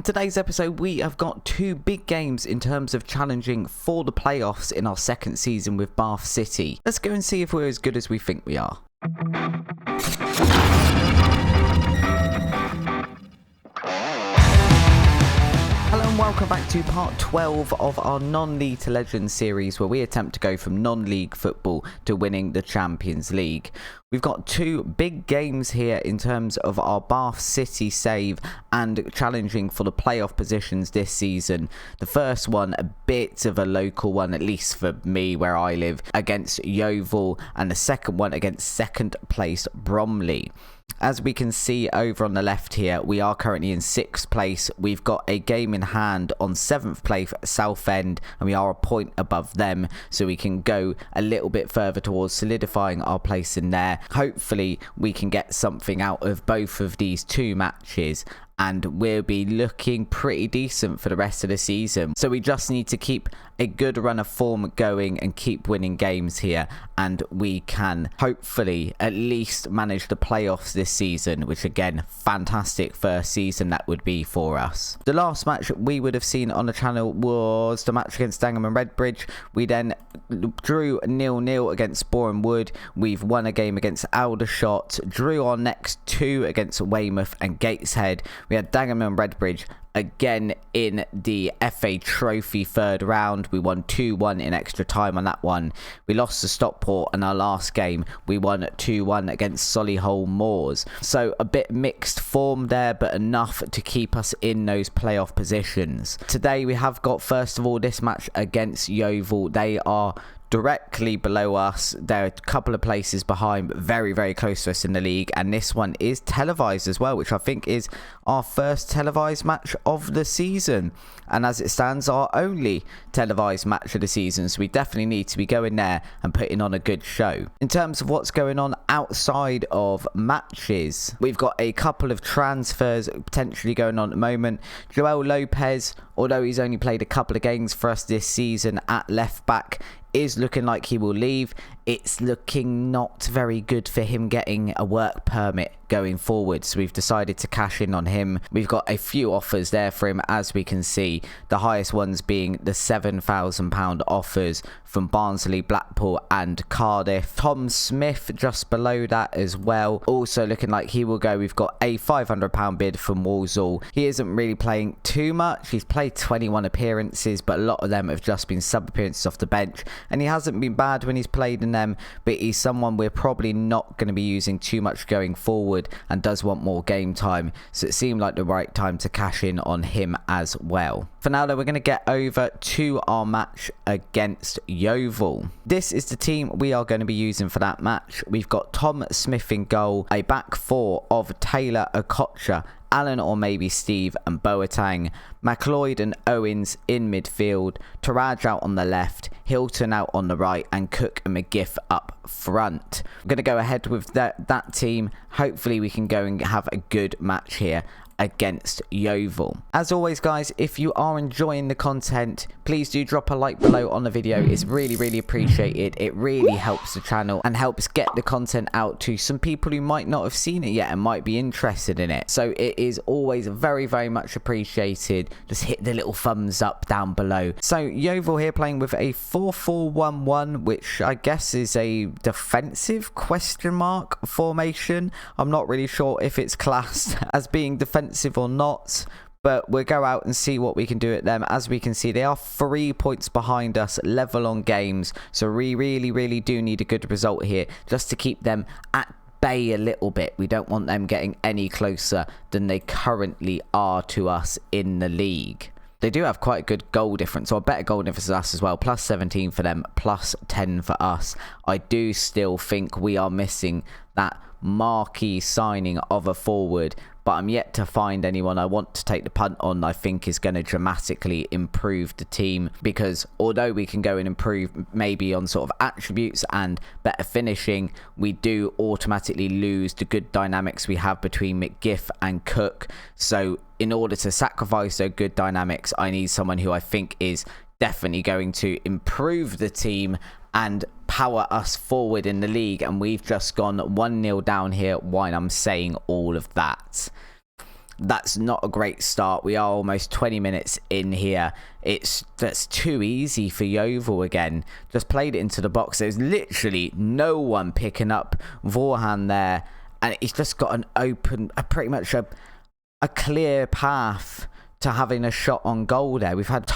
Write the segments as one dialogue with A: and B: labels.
A: today's episode, we have got two big games in terms of challenging for the playoffs in our second season with Bath City. Let's go and see if we're as good as we think we are. Hello and welcome back to part 12 of our Non-League to Legends series, where we attempt to go from non-league football to winning the Champions League. We've got two big games here in terms of our Bath City save and challenging for the playoff positions this season. The first one, a bit of a local one, at least for me where I live, against Yeovil, and the second one against second place Bromley. As we can see over on the left here, we are currently in 6th place. We've got a game in hand on 7th place Southend, and we are a point above them, so we can go a little bit further towards solidifying our place in there. Hopefully we can get something out of both of these two matches, and we'll be looking pretty decent for the rest of the season. So we just need to keep a good run of form going and keep winning games here, and we can hopefully at least manage the playoffs this season, which again, fantastic first season that would be for us. The last match we would have seen on the channel was the match against Dagenham and Redbridge. We then drew 0-0 against Boreham Wood. We've won a game against Aldershot, drew our next two against Weymouth and Gateshead. We had Dagenham and Redbridge again in the FA Trophy third round. We won 2-1 in extra time on that one. We lost to Stockport, and our last game we won 2-1 against Solihull Moors. So a bit mixed form there, but enough to keep us in those playoff positions. Today we have got, first of all, this match against Yeovil. They are directly below us. They're a couple of places behind, but very, very close to us in the league. And this one is televised as well, which I think is our first televised match of the season. And as it stands, our only televised match of the season. So we definitely need to be going there and putting on a good show. In terms of what's going on outside of matches, we've got a couple of transfers potentially going on at the moment. Joel Lopez, although he's only played a couple of games for us this season at left back, is looking like he will leave. It's looking not very good for him getting a work permit going forward, so we've decided to cash in on him. We've got a few offers there for him, as we can see, the highest ones being the £7,000 offers from Barnsley, Blackpool and Cardiff. Tom Smith just below that as well, also looking like he will go. We've got a £500 bid from Walsall. He isn't really playing too much. He's played 21 appearances, but a lot of them have just been sub appearances off the bench, and he hasn't been bad when he's played in them, but he's someone we're probably not going to be using too much going forward and does want more game time, so it seemed like the right time to cash in on him as well. For now though, we're going to get over to our match against Yeovil. This is the team we are going to be using for that match. We've got Tom Smith in goal, a back four of Taylor, Okocha, Allen or maybe Steve and Boateng, McLeod and Owens in midfield, Taraj out on the left, Hilton out on the right, and Cook and McGiff up front. I'm going to go ahead with that team. Hopefully we can go and have a good match here against Yeovil. As always guys, if you are enjoying the content, please do drop a like below on the video. It's really, really appreciated. It really helps the channel and helps get the content out to some people who might not have seen it yet and might be interested in it. So it is always very, very much appreciated. Just hit the little thumbs up down below. So Yeovil here playing with a 4-4-1-1, which I guess is a defensive question mark formation. I'm not really sure if it's classed as being defensive or not, but we'll go out and see what we can do at them. As we can see, they are 3 points behind us, level on games, so we really do need a good result here just to keep them at bay a little bit. We don't want them getting any closer than they currently are to us in the league. They do have quite a good goal difference, or a better goal difference than us as well. Plus 17 for them, plus 10 for us. I do still think we are missing that marquee signing of a forward, but I'm yet to find anyone I want to take the punt on I think is going to dramatically improve the team, because although we can go and improve maybe on sort of attributes and better finishing, we do automatically lose the good dynamics we have between McGiff and Cook. So in order to sacrifice those good dynamics, I need someone who I think is definitely going to improve the team and power us forward in the league, and we've just gone 1-0 down here while I'm saying all of that. That's not a great start. We are almost 20 minutes in here. That's too easy for Yeovil again. Just played it into the box. There's literally no one picking up Vorhan there. And he's just got an open, pretty much a clear path to having a shot on goal there. We've had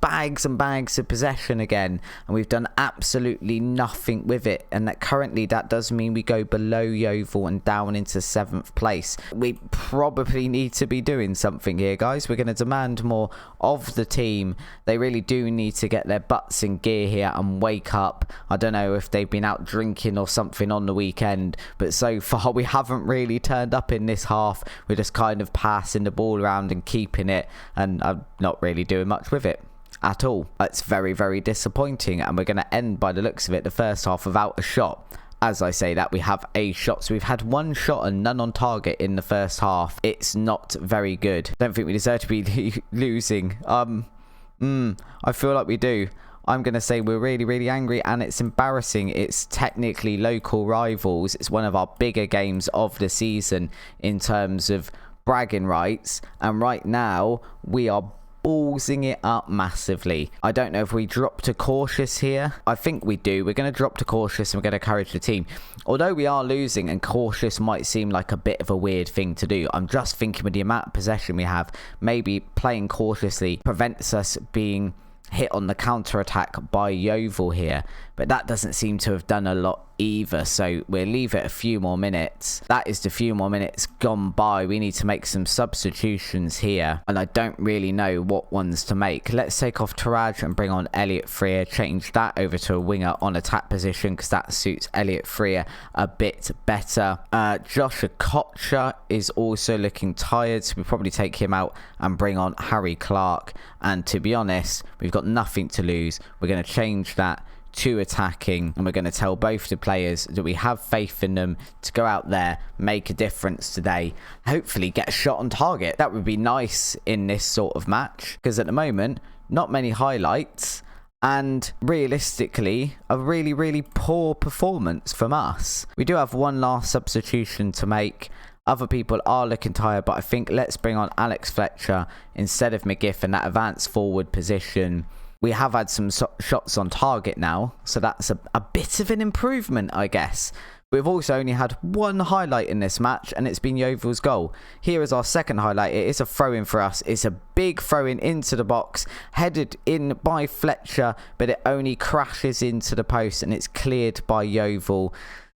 A: bags and bags of possession again, and we've done absolutely nothing with it. And that currently that does mean we go below Yeovil and down into 7th place. We probably need to be doing something here, guys. We're going to demand more of the team. They really do need to get their butts in gear here and wake up. I don't know if they've been out drinking or something on the weekend, but so far we haven't really turned up in this half. We're just kind of passing the ball around and keeping it, and I'm not really doing much with it at all. It's very, very disappointing, and we're going to end, by the looks of it, the first half without a shot. As I say that, we have a shot, so we've had one shot and none on target in the first half. It's not very good. Don't think we deserve to be losing. I feel like we do. I'm going to say we're really, really angry, and it's embarrassing. It's technically local rivals. It's one of our bigger games of the season in terms of bragging rights, and right now we are ballsing it up massively. I don't know if we drop to cautious here. I think we do. We're going to drop to cautious and we're going to encourage the team. Although we are losing and cautious might seem like a bit of a weird thing to do, I'm just thinking with the amount of possession we have, maybe playing cautiously prevents us being hit on the counter-attack by Yeovil here, but that doesn't seem to have done a lot either, so we'll leave it a few more minutes. That is the few more minutes gone by. We need to make some substitutions here, and I don't really know what ones to make. Let's take off Taraj and bring on Elliot Freer, change that over to a winger on attack position because that suits Elliot Freer a bit better. Josh Okocha is also looking tired, so we'll probably take him out and bring on Harry Clark, and to be honest, we've got nothing to lose. We're going to change that to attacking, and we're going to tell both the players that we have faith in them to go out there, make a difference today, hopefully get a shot on target. That would be nice in this sort of match, because at the moment not many highlights, and realistically a really, really poor performance from us. We do have one last substitution to make. Other people are looking tired, but I think let's bring on Alex Fletcher instead of McGiff in that advanced forward position. We have had some shots on target now, so that's a bit of an improvement, I guess. We've also only had one highlight in this match, and it's been Yeovil's goal. Here is our second highlight. It is a throw-in for us. It's a big throw-in into the box, headed in by Fletcher, but it only crashes into the post, and it's cleared by Yeovil.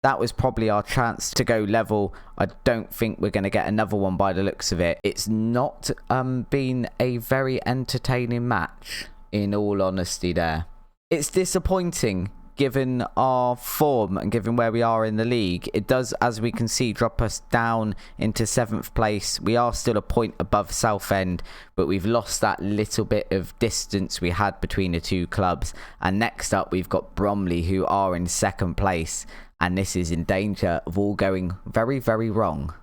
A: That was probably our chance to go level. I don't think we're going to get another one by the looks of it. It's not been a very entertaining match, in all honesty there. It's disappointing given our form and given where we are in the league. It does, as we can see, drop us down into 7th place. We are still a point above Southend, but we've lost that little bit of distance we had between the two clubs. And next up, we've got Bromley, who are in 2nd place. And this is in danger of all going very, very wrong.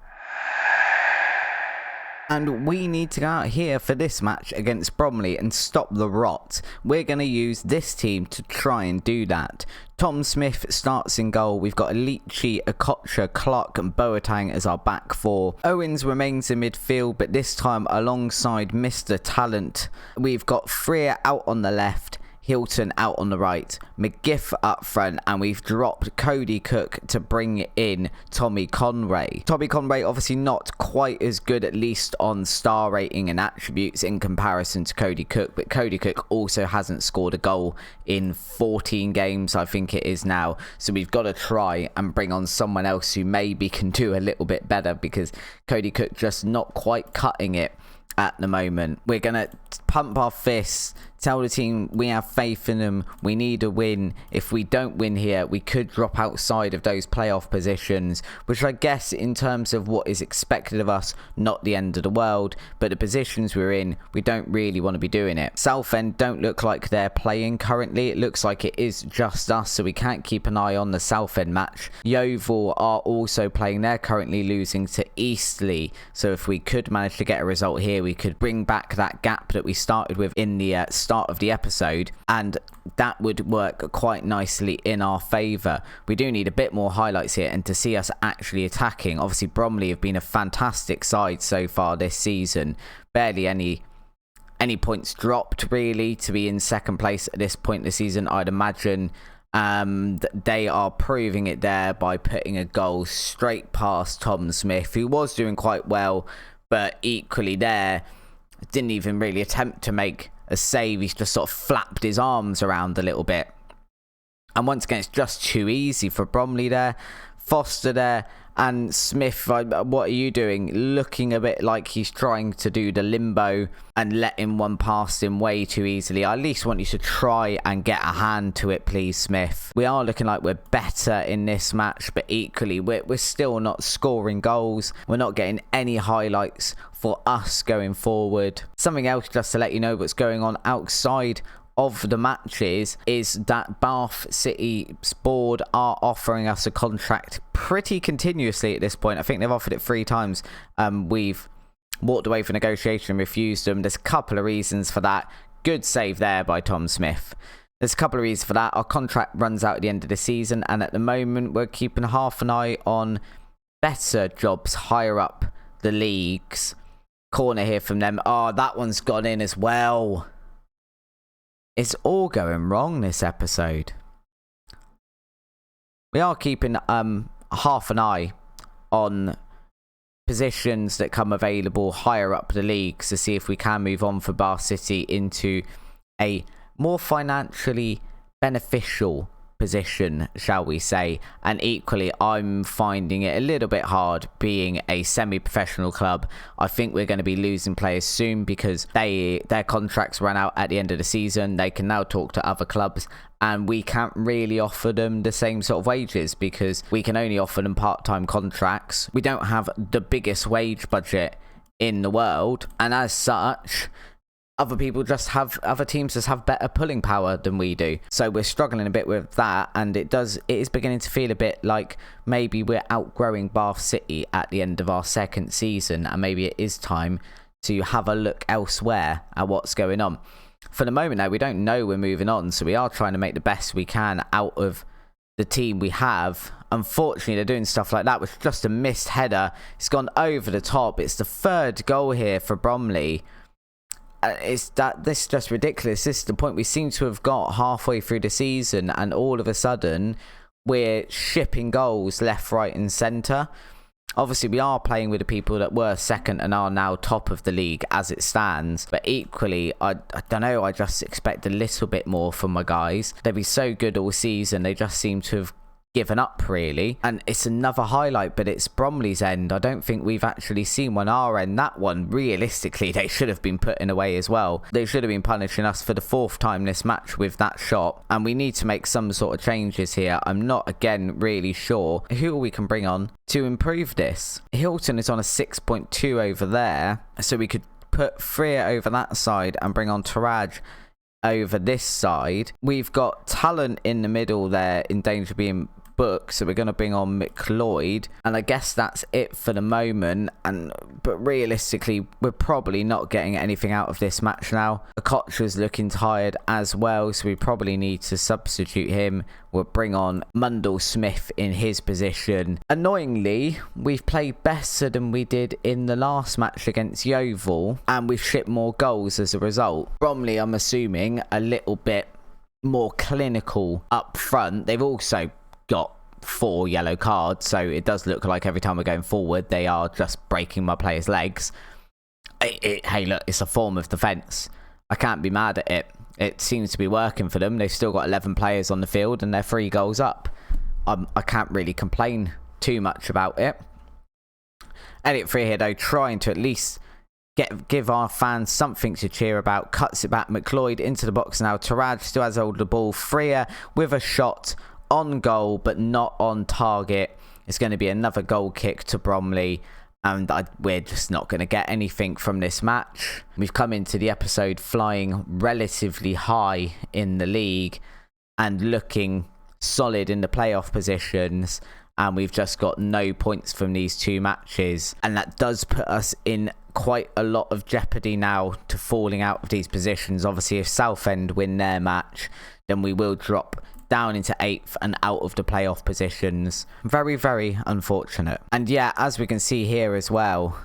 A: And we need to go out here for this match against Bromley and stop the rot. We're going to use this team to try and do that. Tom Smith starts in goal. We've got Alici, Okocha, Clark and Boateng as our back four. Owens remains in midfield, but this time alongside Mr. Talent. We've got Freer out on the left, Hilton out on the right, McGiff up front, and we've dropped Cody Cook to bring in Tommy Conway. Tommy Conway obviously not quite as good, at least on star rating and attributes in comparison to Cody Cook, but Cody Cook also hasn't scored a goal in 14 games, I think it is now, so we've got to try and bring on someone else who maybe can do a little bit better, because Cody Cook just not quite cutting it at the moment. We're going to pump our fists, tell the team we have faith in them, we need a win. If we don't win here, we could drop outside of those playoff positions, which I guess in terms of what is expected of us, not the end of the world, but the positions we're in, we don't really want to be doing it. Southend don't look like they're playing currently. It looks like it is just us, so we can't keep an eye on the Southend match. Yeovil are also playing. They're currently losing to Eastleigh, so if we could manage to get a result here, we could bring back that gap that we started with in the start of the episode, and that would work quite nicely in our favour. We do need a bit more highlights here, and to see us actually attacking. Obviously, Bromley have been a fantastic side so far this season. Barely any points dropped, really, to be in second place at this point in the season. I'd imagine they are proving it there by putting a goal straight past Tom Smith, who was doing quite well, but equally there didn't even really attempt to make a save. He's just sort of flapped his arms around a little bit, and once again it's just too easy for Bromley there. Foster there, and Smith, what are you doing? Looking a bit like he's trying to do the limbo and letting one past him way too easily. I at least want you to try and get a hand to it, please, Smith. We are looking like we're better in this match, but equally we're still not scoring goals. We're not getting any highlights for us going forward. Something else just to let you know what's going on outside of the matches is that Bath City's board are offering us a contract pretty continuously at this point. I think they've offered it 3 times. We've walked away for negotiation and refused them. There's a couple of reasons for that. Good save there by Tom Smith. There's a couple of reasons for that. Our contract runs out at the end of the season, and at the moment we're keeping half an eye on better jobs higher up the leagues. Corner here from them. Oh, that one's gone in as well. It's all going wrong this episode. We are keeping half an eye on positions that come available higher up the leagues to see if we can move on for Bath City into a more financially beneficial position, shall we say. And equally, I'm finding it a little bit hard being a semi-professional club. I think we're going to be losing players soon because their contracts ran out at the end of the season. They can now talk to other clubs, and we can't really offer them the same sort of wages because we can only offer them part-time contracts. We don't have the biggest wage budget in the world, and as such, other teams just have better pulling power than we do. So we're struggling a bit with that, and it is beginning to feel a bit like maybe we're outgrowing Bath City at the end of our second season, and maybe it is time to have a look elsewhere at what's going on. For the moment now, we don't know we're moving on, so we are trying to make the best we can out of the team we have. Unfortunately, they're doing stuff like that, which is just a missed header. It's gone over the top. It's the 3rd goal here for Bromley. This is just ridiculous. This is the point we seem to have got halfway through the season, and all of a sudden we're shipping goals left, right and centre. Obviously, we are playing with the people that were second and are now top of the league as it stands. But equally, I don't know, I just expect a little bit more from my guys. They've been so good all season. They just seem to have given up, really. And it's another highlight, but it's Bromley's end. I don't think we've actually seen one our end. That one, realistically, they should have been putting away as well. They should have been punishing us for the 4th time this match with that shot, and we need to make some sort of changes here. I'm not, again, really sure who we can bring on to improve this. Hilton is on a 6.2 over there, so we could put Freer over that side and bring on Taraj over this side. We've got talent in the middle there in danger of being booked, so we're going to bring on McLeod, and I guess that's it for the moment. But realistically, we're probably not getting anything out of this match now. Okocha's looking tired as well, so we probably need to substitute him. We'll bring on Mundell Smith in his position. Annoyingly, we've played better than we did in the last match against Yeovil, and we've shipped more goals as a result. Bromley, I'm assuming, a little bit more clinical up front. They've also got 4 yellow cards, so it does look like every time we're going forward they are just breaking my players' legs. Hey look, it's a form of defence. I can't be mad at it. It seems to be working for them. They've still got 11 players on the field and they're 3 goals up. I can't really complain too much about it. Elliot Free here though, trying to at least give our fans something to cheer about. Cuts it back, McLeod into the box now. Taraj still has hold of the ball. Freer with a shot on goal but not on target. It's going to be another goal kick to Bromley, and we're just not going to get anything from this match. We've come into the episode flying relatively high in the league and looking solid in the playoff positions, and we've just got no points from these 2 matches, and that does put us in quite a lot of jeopardy now to falling out of these positions. Obviously, if Southend win their match, then we will drop down into 8th and out of the playoff positions. Very, very unfortunate. And yeah, as we can see here as well,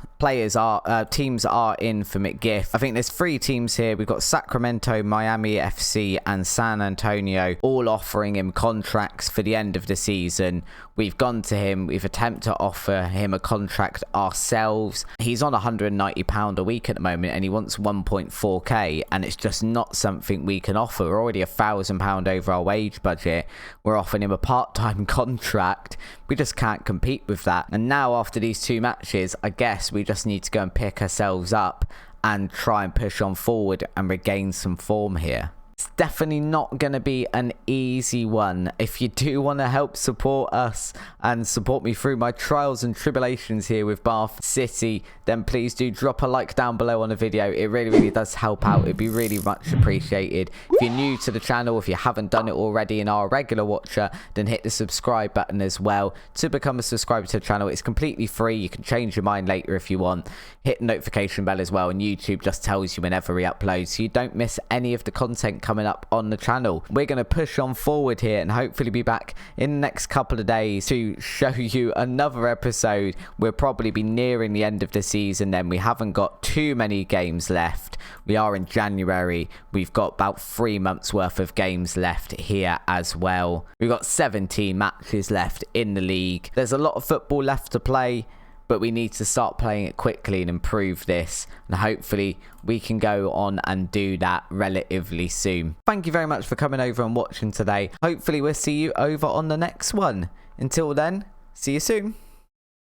A: teams are in for McGiff. I think there's 3 teams here. We've got Sacramento, Miami FC and San Antonio all offering him contracts for the end of the season. We've gone to him. We've attempted to offer him a contract ourselves. He's on £190 a week at the moment and he wants 1.4k, and it's just not something we can offer. We're already £1,000 over our wage budget. We're offering him a part-time contract. We just can't compete with that. And now after these 2 matches, I guess we just need to go and pick ourselves up and try and push on forward and regain some form here. It's definitely not going to be an easy one. If you do want to help support us and support me through my trials and tribulations here with Bath City, then please do drop a like down below on the video. It really, really does help out. It'd be really much appreciated. If you're new to the channel, if you haven't done it already and are a regular watcher, then hit the subscribe button as well to become a subscriber to the channel. It's completely free. You can change your mind later if you want. Hit the notification bell as well, and YouTube just tells you whenever we upload, so you don't miss any of the content coming up on the channel. We're going to push on forward here and hopefully be back in the next couple of days to show you another episode. We'll probably be nearing the end of the season then. We haven't got too many games left. We are in January. We've got about 3 months worth of games left here as well. We've got 17 matches left in the league. There's a lot of football left to play, but we need to start playing it quickly and improve this, and hopefully we can go on and do that relatively soon. Thank you very much for coming over and watching today. Hopefully we'll see you over on the next one. Until then, see you soon.